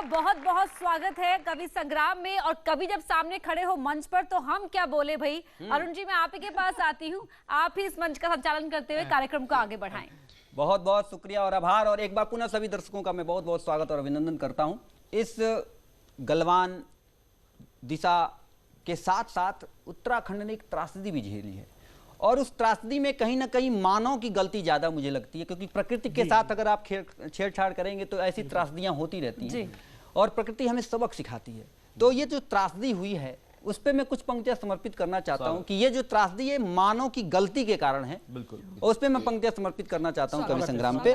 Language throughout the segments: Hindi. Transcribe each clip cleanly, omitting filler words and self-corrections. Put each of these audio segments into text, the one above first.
आपका बहुत बहुत स्वागत है कवि संग्राम में। और कवि जब सामने खड़े हो मंच पर तो हम क्या बोले भाई। अरुण जी, मैं आप ही के पास आती हूँ, आप ही इस मंच का संचालन करते हुए कार्यक्रम को आगे बढ़ाएं। बहुत बहुत शुक्रिया और आभार। और एक बार पुनः सभी दर्शकों का मैं बहुत बहुत स्वागत और अभिनंदन करता हूँ। इस गलवान दिशा के साथ साथ उत्तराखंड ने एक त्रासदी भी झेली है, और उस त्रासदी में कहीं ना कहीं मानव की गलती ज़्यादा मुझे लगती है, क्योंकि प्रकृति के साथ अगर आप छेड़छाड़ करेंगे तो ऐसी त्रासदियाँ होती रहती हैं और प्रकृति हमें सबक सिखाती है। तो ये जो त्रासदी हुई है उस पर मैं कुछ पंक्तियां समर्पित करना चाहता हूं कि ये जो त्रासदी है मानव की गलती के कारण है। बिल्कुल। उस पर मैं पंक्तियां समर्पित करना चाहता हूं कवि संग्राम पे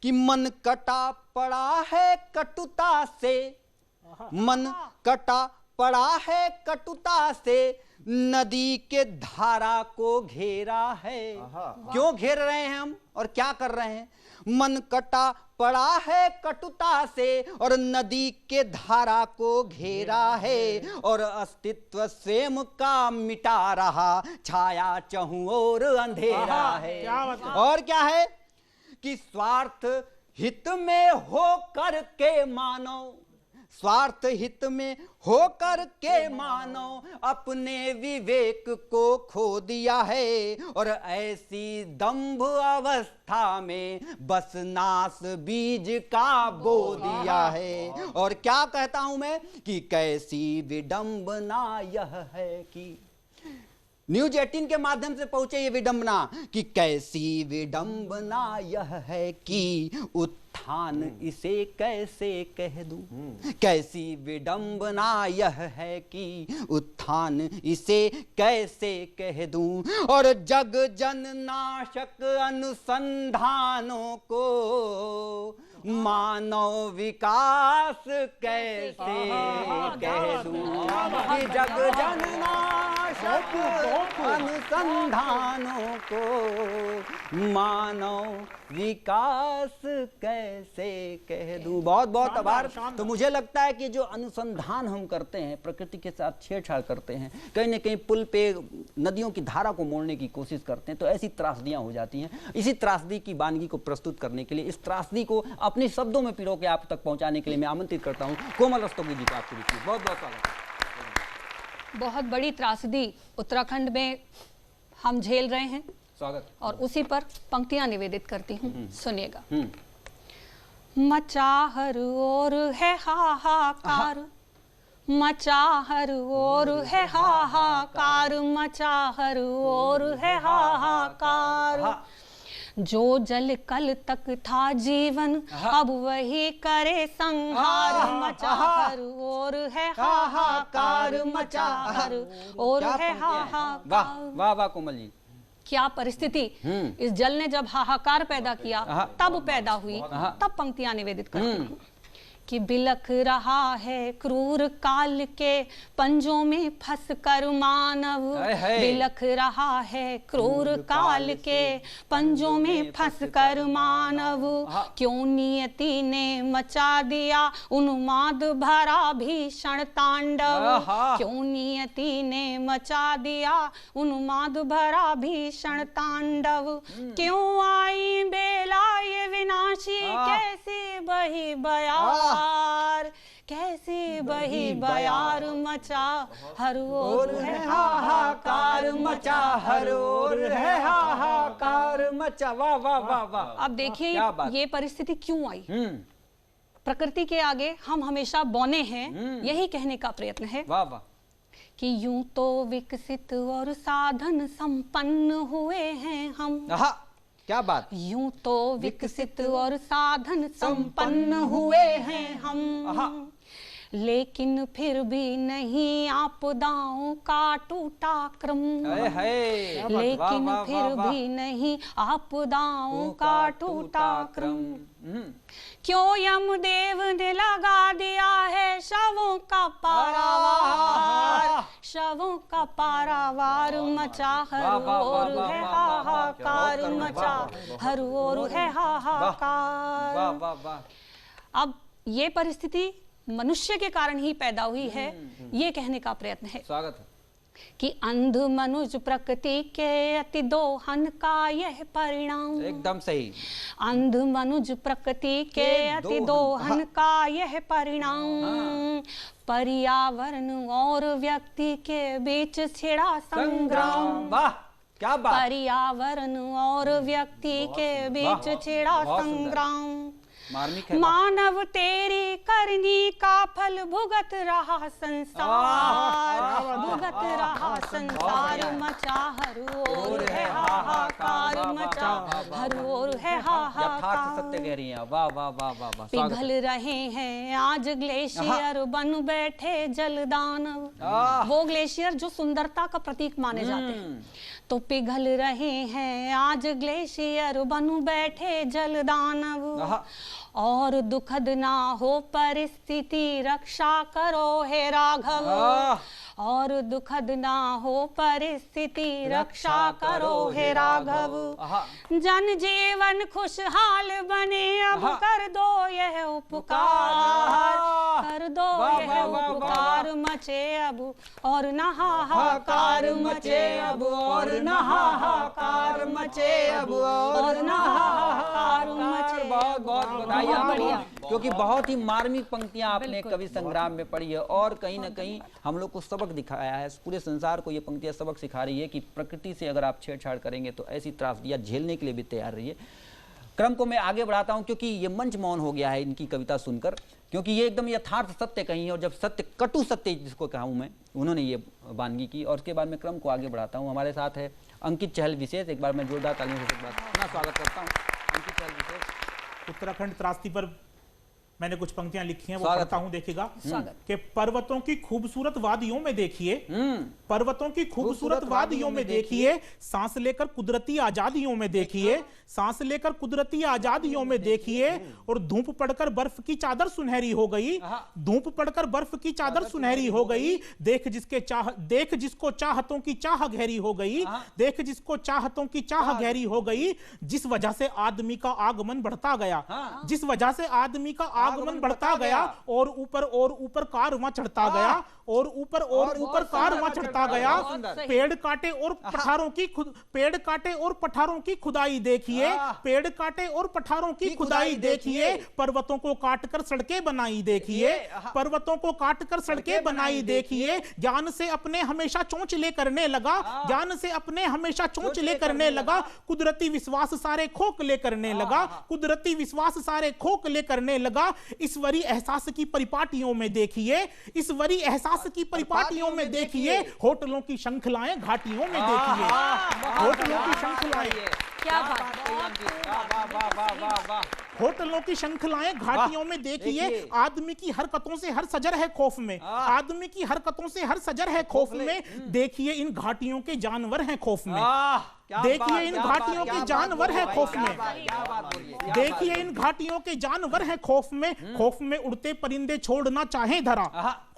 कि मन कटा पड़ा है कटुता से, मन कटा पड़ा है कटुता से, नदी के धारा को घेरा है। क्यों घेर रहे हैं हम और क्या कर रहे हैं? मन कटा पड़ा है कटुता से और नदी के धारा को घेरा है, और अस्तित्व स्वयं का मिटा रहा, छाया चहुं ओर अंधेरा है। और क्या है कि स्वार्थ हित में होकर के मानव, स्वार्थ हित में होकर के मानव अपने विवेक को खो दिया है, और ऐसी दंभ अवस्था में बस नाश बीज का बो दिया है। और क्या कहता हूं मैं कि कैसी विडंबना यह है कि न्यूज 18 के माध्यम से पहुंचे ये विडंबना कि कैसी विडंबना यह है कि उत्थान इसे कैसे कह दूं, कैसी विडंबना यह है कि उत्थान इसे कैसे कह दूं, और जग जन नाशक अनुसंधानों को मानव विकास कैसे कह दूं, कि जग जन नाशक अनुसंधानों को मानव विकास कैसे कह दूं। बहुत बहुत आभार। तो मुझे लगता है कि जो अनुसंधान हम करते हैं, प्रकृति के साथ छेड़छाड़ करते हैं, कहीं ना कहीं पुल पे नदियों की धारा को मोड़ने की कोशिश करते हैं, तो ऐसी त्रासदियां हो जाती हैं। इसी त्रासदी की वानगी को प्रस्तुत करने के लिए, इस त्रासदी को अपने शब्दों में पिरो के आप तक पहुंचाने के लिए मैं आमंत्रित करता हूं कोमल रस्तोगी जी को आपके बीच में। बहुत बहुत स्वागत है। बहुत बड़ी त्रासदी उत्तराखंड में हम झेल रहे हैं, स्वागत। और उसी पर पंक्तियां निवेदित करती हूँ, सुनिएगा। मचा हर ओर है हाहाकार, मचा हर ओर है हाहाकार, मचा हर ओर है हाहाकार, जो जल कल तक था जीवन अब वही करे संहार, मचा हर ओर है हाहाकार, मचा हर ओर है हाहाकार। वाह वाह वाह कोमल जी, क्या परिस्थिति इस जल ने जब हाहाकार पैदा किया तब पैदा हुई। तब पंक्तियां निवेदित करती हूं कि बिलख रहा है क्रूर काल के पंजों में फंस कर मानव, बिलख रहा है क्रूर काल के पंजों में फंस कर मानव, क्यों नियति ने मचा दिया उन्माद भरा भीषण तांडव, क्यों नियति ने मचा दिया उन्माद भरा भीषण तांडव, क्यों आई बेला ये विनाशी, कैसी बही बयार, कैसी बही बयार, मचा हर ओर है हाहाकार, मचा हर ओर है हाहाकार, मचा। वाह वाह वाह वाह। अब देखिए ये परिस्थिति क्यों आई। प्रकृति के आगे हम हमेशा बौने हैं, यही कहने का प्रयत्न है। वाह वाह। कि यूं तो विकसित और साधन संपन्न हुए हैं हम, क्या बात। यूं तो विकसित और साधन संपन्न हुए हैं हम, लेकिन फिर भी नहीं आपदाओं का टूटा क्रम, लेकिन फिर भी नहीं आपदाओं का टूटा क्रम, क्यों यमदेव ने लगा दिया है शवों का पारावार, शवों का पारावार, मचा हर ओर है हाहाकार, मचा हर ओर है हाहाकार। अब ये परिस्थिति मनुष्य के कारण ही पैदा हुई है, ये कहने का प्रयत्न है। स्वागत है। कि अंध मनुज प्रकृति के अति दोहन का यह परिणाम। एकदम सही। अंध मनुज प्रकृति के अति दोहन का यह परिणाम, पर्यावरण और व्यक्ति के बीच छिड़ा संग्राम। वाह क्या बात। पर्यावरण और व्यक्ति के बीच छिड़ा संग्राम। मानव तेरी करनी का फल भुगत रहा संसार, भुगत रहा संसार, मचा हर ओर है हाहाकार, मचा हर ओर है हाहाकार। सत्य कह रही हैं। वाह वाह वाह वाह वाह। पिघल रहे हैं आज ग्लेशियर, बन बैठे जलदानव। वो ग्लेशियर जो सुंदरता का प्रतीक माने जाते हैं, तो पिघल रहे हैं आज ग्लेशियर, बन बैठे जलदानव। और दुखद ना हो परिस्थिति, रक्षा करो हे राघव। और दुखद ना हो परिस्थिति, रक्षा करो हे राघव। जन जीवन खुशहाल बने, अब कर दो यह उपकार, कर दो यह उपकार। मचे अब और न हाहाकार, मचे अब और न हाहाकार, मचे अब और न हाहाकार मचे। बहुत बहुत बधाई आपको, क्योंकि बहुत ही मार्मिक पंक्तियां आपने कवि संग्राम में पढ़ी है और कहीं ना कहीं हम लोग को सबक दिखाया है। पूरे संसार को ये पंक्तियां सबक सिखा रही है कि प्रकृति से अगर आप छेड़छाड़ करेंगे तो ऐसी त्रासदियां झेलने के लिए भी तैयार रहिए। क्रम को मैं आगे बढ़ाता हूं क्योंकि ये मंच मौन हो गया है इनकी कविता सुनकर, क्योंकि ये एकदम यथार्थ सत्य कही है और जब सत्य कटु सत्य जिसको कहूँ मैं, उन्होंने ये वानगी की। और उसके बाद मैं क्रम को आगे बढ़ाता हूँ। हमारे साथ है अंकित चहल विशेष। एक बार मैं जोरदार तालियों से अपना स्वागत करता हूँ अंकित चहल विशेष। उत्तराखंड त्रासदी पर मैंने कुछ पंक्तियां लिखी हैं, वो पढ़ता हूं, देखिएगा। कि पर्वतों की खूबसूरत वादियों में देखिए, पर्वतों की खूबसूरत वादियों में देखिए, सांस लेकर कुदरती आजादियों में देखिए, सांस लेकर कुदरती आजादियों में देखिए। और धूप पड़कर बर्फ की चादर सुनहरी हो गई, धूप पड़कर बर्फ की चादर सुनहरी हो गई। देख जिसको चाहतों की चाह गहरी हो गई, देख जिसको चाहतों की चाह गहरी हो गई। जिस वजह से आदमी का आगमन बढ़ता गया, जिस वजह से आदमी का आगमन बढ़ता गया, और ऊपर कारवां चढ़ता गया, और ऊपर कारवां चढ़ता गया। पेड़ काटे और पठारों की खुदाई देखिए, पेड़ काटे और पठारों की खुदाई देखिए। पर्वतों को काटकर सड़कें बनाई देखिए, पर्वतों को काटकर सड़कें बनाई देखिए। ज्ञान से अपने हमेशा चोंचले करने लगा, ज्ञान से अपने हमेशा चोंचले करने लगा। कुदरती विश्वास सारे खोखले करने लगा, कुदरती विश्वास सारे खोखले करने लगा। ईश्वरी एहसास की परिपाटियों में देखिए, ईश्वरी एहसास की परिपाटियों में देखिए। होटलों की श्रृंखलाएं घाटियों में देखिए, होटलों की श्रृंखलाएं, क्या बात, होटलों की श्रृंखलाएं घाटियों में देखिए। आदमी की हरकतों से हर सजर है खौफ में, आदमी की हरकतों से हर सजर है खौफ में। देखिए इन घाटियों के जानवर हैं खौफ में, देखिए इन घाटियों के जानवर हैं खौफ में, देखिए इन घाटियों के जानवर हैं खौफ में। खौफ में उड़ते परिंदे छोड़ना चाहे धरा,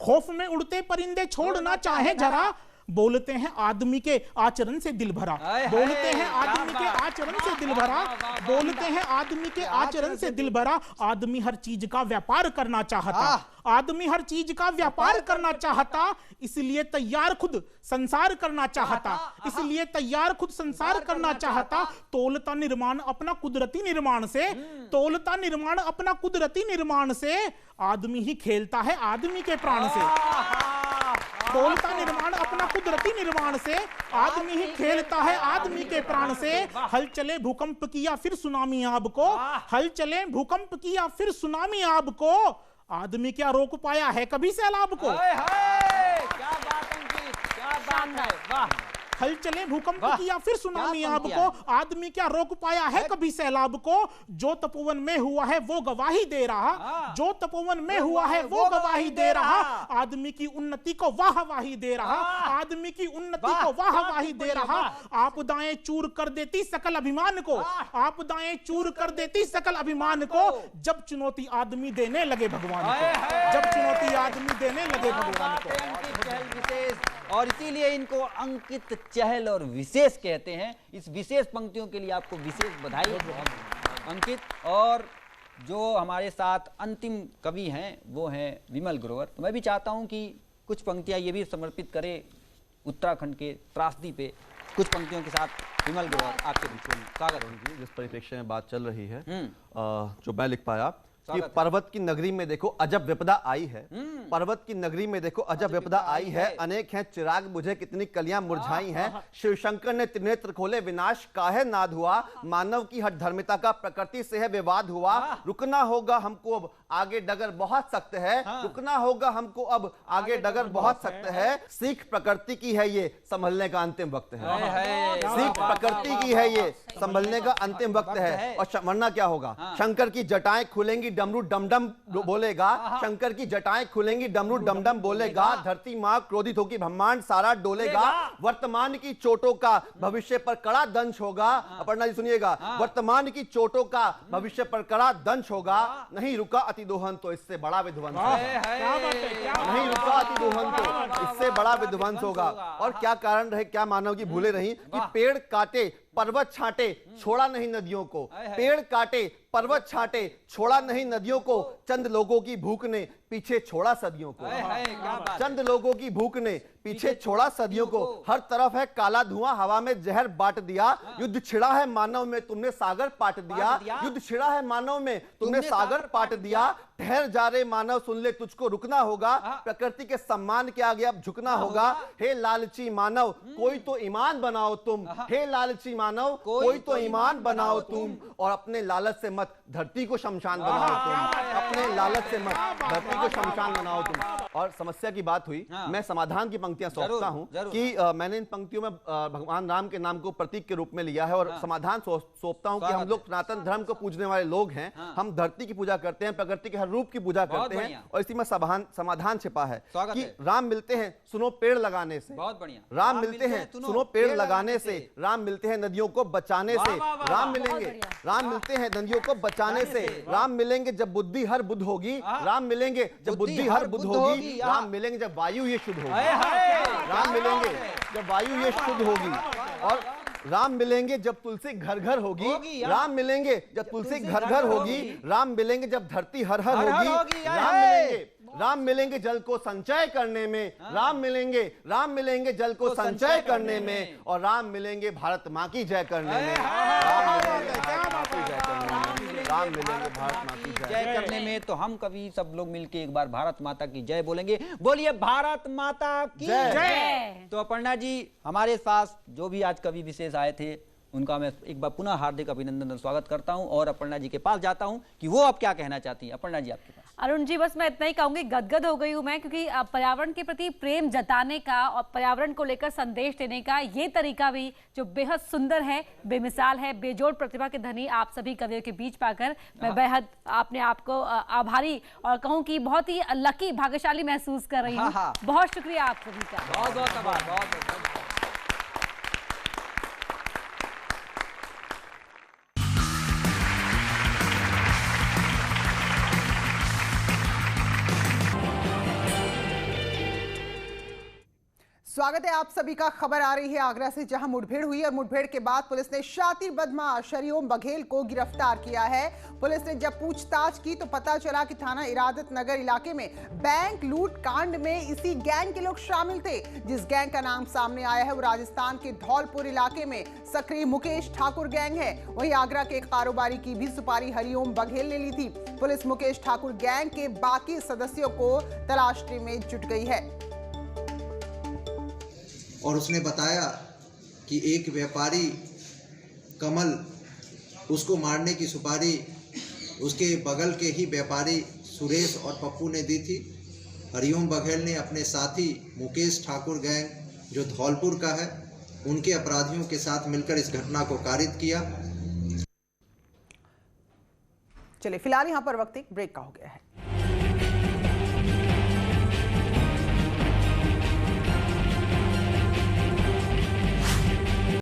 खौफ में उड़ते परिंदे छोड़ना चाहे जरा। बोलते हैं आदमी के आचरण से दिल भरा, बोलते हैं आदमी के आचरण से दिल भरा, बोलते हैं आदमी के आचरण से दिल भरा। आदमी हर चीज का व्यापार करना चाहता, आदमी हर चीज का व्यापार करना चाहता। इसलिए तैयार खुद संसार करना चाहता, इसलिए तैयार खुद संसार करना चाहता। तोलता निर्माण अपना कुदरती निर्माण से, तोलता निर्माण अपना कुदरती निर्माण से। आदमी ही खेलता है आदमी के प्राण से, तोलता निर्माण अपना कुदरती निर्माण से। आदमी ही खेलता है आदमी के प्राण से। हल चले भूकंप किया फिर सुनामी आपको, हल चले भूकंप किया फिर सुनामी आपको। आदमी क्या रोक पाया है कभी सैलाब को? क्या बात अंकित, क्या बात है, वाह। हल चले भूकंप किया फिर सुनामी आपको, आदमी क्या रोक पाया है कभी सैलाब को? जो तपोवन में हुआ है वो गवाही दे रहा, जो तपोवन में हुआ है वो गवाही दे रहा। आदमी की उन्नति को वाहवाही दे रहा, आदमी की उन्नति को वाहवाही दे रहा। आपदाएं चूर कर देती सकल अभिमान को, आपदाएं चूर कर देती सकल अभिमान को। जब चुनौती आदमी देने लगे भगवान को, जब चुनौती आदमी देने लगे भगवान को। और इसीलिए इनको अंकित चहल और विशेष कहते हैं। इस विशेष पंक्तियों के लिए आपको विशेष बधाई अंकित। और जो हमारे साथ अंतिम कवि हैं वो हैं विमल ग्रोवर। तो मैं भी चाहता हूं कि कुछ पंक्तियां ये भी समर्पित करें उत्तराखंड के त्रासदी पे कुछ पंक्तियों के साथ विमल गिरवाल आपके बीच में स्वागत है। जिस परिप्रेक्ष्य में बात चल रही है जो मैं लिख पाया कि पर्वत की नगरी में देखो अजब विपदा आई है, पर्वत की नगरी में देखो अजब विपदा आई है, अनेक हैं चिराग बुझे कितनी कलियां मुरझाई हैं, शिव शंकर ने त्रिनेत्र खोले विनाश काहे नाद हुआ, मानव की हर धर्मिता का प्रकृति से है विवाद हुआ, रुकना होगा हमको अब आगे डगर बहुत सख्त है, रुकना होगा हमको अब आगे डगर बहुत सख्त है, सीख प्रकृति की है ये संभलने का अंतिम वक्त है, सीख प्रकृति की है ये संभलने का अंतिम वक्त है। और वरना क्या होगा, शंकर की जटाएं खुलेंगी डमरू डमडम बोलेगा, शंकर की जटाएं खुलेंगी डमरू डमडम बोलेगा, धरती मां क्रोधित होगी ब्रह्मांड सारा डोलेगा, वर्तमान की चोटों का भविष्य पर कड़ा दंश होगा। अपर्णा जी सुनिएगा, वर्तमान की चोटों का भविष्य पर कड़ा दंश होगा, नहीं रुका अति दोहन तो इससे बड़ा विध्वंस होगा, नहीं रुका अति दोहन तो इससे बड़ा विध्वंस होगा। और क्या कारण रहे, क्या मानव की भूले रही कि पेड़ काटे पर्वत छाटे छोड़ा नहीं नदियों को, पेड़ काटे पर्वत छाटे छोड़ा नहीं नदियों को, चंद लोगों की भूख ने पीछे छोड़ा सदियों को, चंद लोगों की भूख ने पीछे छोड़ा सदियों को, हर तरफ है काला धुआं हवा में जहर बांट दिया, युद्ध छिड़ा है मानव में तुमने सागर पाट दिया, युद्ध छिड़ा है मानव में तुमने सागर पाट दिया, ठहर जा रहे मानव सुन ले तुझको रुकना होगा, प्रकृति के सम्मान के आगे अब झुकना होगा, हे लालची मानव कोई तो ईमान बनाओ तुम, हे लालची मानव कोई तो ईमान बनाओ तुम, और अपने लालच से मत धरती को शमशान बनाओ तुम, अपने लालच से मत धरती को शमशान बनाओ तुम। और समस्या की बात हुई, मैं समाधान की पंक्तियां सौंपता हूं कि मैंने इन पंक्तियों में भगवान राम के नाम को प्रतीक के रूप में लिया है, और समाधान सौंपता हूं कि हम लोग सनातन धर्म को पूजने वाले लोग हैं, हम धरती की पूजा करते हैं, प्रकृति के हर रूप की पूजा करते हैं, और इसी में समाधान छिपा है कि राम मिलते हैं सुनो पेड़ लगाने से, बहुत बढ़िया, राम मिलते हैं सुनो पेड़ लगाने से, राम मिलते हैं नदियों को बचाने से, राम मिलेंगे, राम मिलते हैं नदियों को बचाने से, राम मिलेंगे जब बुद्धि हर बुद्ध होगी, राम मिलेंगे जब बुद्धि हर बुद्ध होगी, राम मिलेंगे जब वायु ये शुद्ध होगी, राम मिलेंगे जब वायु ये शुद्ध होगी, और राम मिलेंगे जब तुलसी घर घर होगी, राम मिलेंगे जब तुलसी घर घर होगी, राम मिलेंगे जब धरती हर हर होगी, राम मिलेंगे जल को संचय करने में, राम मिलेंगे जल को संचय करने में, और राम मिलेंगे भारत माँ की जय करने में, राम मिलेंगे भारत माँ की जय करने में, राम मिलेंगे भारत माँ की जय करने में। तो हम कभी सब लोग मिलके एक बार भारत माता की जय बोलेंगे, बोलिए भारत माता की जय। तो अपर्णा जी हमारे साथ जो भी आज कवि विशेष आए थे उनका मैं एक बार पुनः हार्दिक अभिनंदन और स्वागत करता हूं, और अपर्णा जी के पास जाता हूं कि वो अब क्या कहना चाहती हैं। अपर्णा जी आपके पास। अरुण जी बस मैं इतना ही कहूंगी, गदगद हो गई हूं मैं, क्योंकि पर्यावरण के प्रति प्रेम जताने का और पर्यावरण को लेकर संदेश देने का ये तरीका भी जो बेहद सुंदर है, बेमिसाल है, बेजोड़ प्रतिभा के धनी आप सभी कवियों के बीच पाकर मैं बेहद अपने आप को आभारी और कहूँ कि बहुत ही लकी भाग्यशाली महसूस कर रही हूँ। बहुत शुक्रिया आप सभी का, बहुत बहुत आभार, बहुत। स्वागत है आप सभी का। खबर आ रही है आगरा से, जहां मुठभेड़ हुई और मुठभेड़ के बाद पुलिस ने शातिर बदमाश हरिओम बघेल को गिरफ्तार किया है। पुलिस ने जब पूछताछ की तो पता चला कि थाना इरादत नगर इलाके में बैंक लूट कांड में इसी गैंग के लोग शामिल थे। जिस गैंग का नाम सामने आया है वो राजस्थान के धौलपुर इलाके में सक्रिय मुकेश ठाकुर गैंग है। वहीं आगरा के एक कारोबारी की भी सुपारी हरिओम बघेल ने ली थी। पुलिस मुकेश ठाकुर गैंग के बाकी सदस्यों को तलाशने में जुट गई है। और उसने बताया कि एक व्यापारी कमल उसको मारने की सुपारी उसके बगल के ही व्यापारी सुरेश और पप्पू ने दी थी। हरिओम बघेल ने अपने साथी मुकेश ठाकुर गैंग जो धौलपुर का है उनके अपराधियों के साथ मिलकर इस घटना को कारित किया। चलिए फिलहाल यहाँ पर वक्त एक ब्रेक का हो गया है।